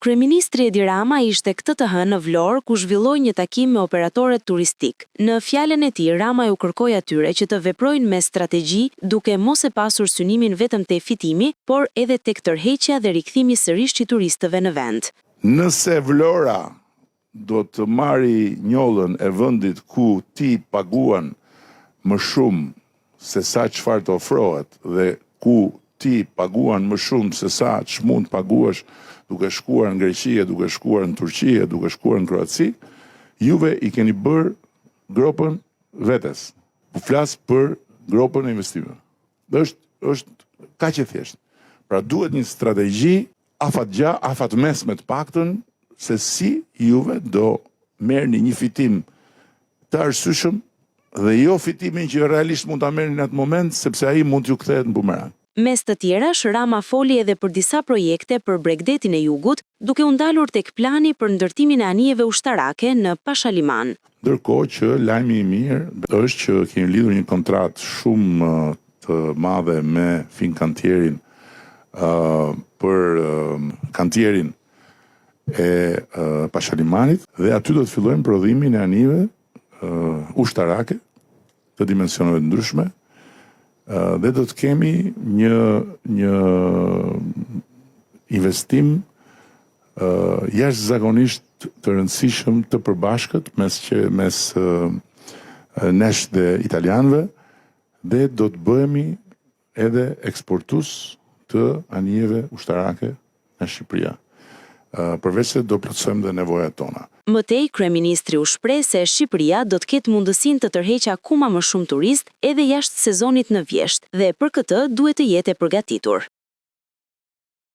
Kryeministri Edi Rama ishte këtë të hënë në Vlorë ku zhvilloi një takim me operatorët turistik. Në fjalën e tij, Rama u kërkoi atyre që të veprojnë me strategji duke mos e pasur synimin vetëm te fitimi, por edhe tek tërheqja dhe rikthimi sërish i turistëve në vend. Nëse Vlora do të marri njollën e vendit ku ti paguan më shumë se sa çfarë të ofrohet dhe ku ti paguan më shumë se sa ç'mund paguash duke shkuar në Greqi, duke shkuar në Turqi, duke shkuar në Kroaci, juve i keni bërë gropën vetes. Po flas për gropën e investimeve. Është kaq e thjeshtë. Pra duhet një strategji afatmesme të paktën se si juve do merrni një fitim të arsyeshëm dhe jo fitimin që realisht mund ta merrni në atë moment sepse ai mund t'ju kthehet në bumerang. Mes të tjerash, Rama foli edhe për disa projekte për Bregdetin e Jugut, duke u ndalur tek plani për ndërtimin e anijeve ushtarake në Pashaliman. Ndërkohë që lajmi i mirë është që kemi lidhur një kontratë shumë të madhe me Fincantierin për kantierin e Pashalimanit dhe aty do të fillojmë prodhimin e anijeve ushtarake të dimensioneve të ndryshme. Dhe do të kemi një investim jashtëzakonisht të rëndësishëm të përbashkët mes nesh dhe italianëve dhe do të bëhemi edhe eksportues të anijeve ushtarake në Shqipëri. Përveç se do plotësojmë dhe nevojat tona. Mëtej, kryeministri u shpreh se Shqipëria do të ketë mundësinë të tërheqë akoma më shumë turist edhe jashtë sezonit në vjesht dhe për këtë duhet të jetë e përgatitur.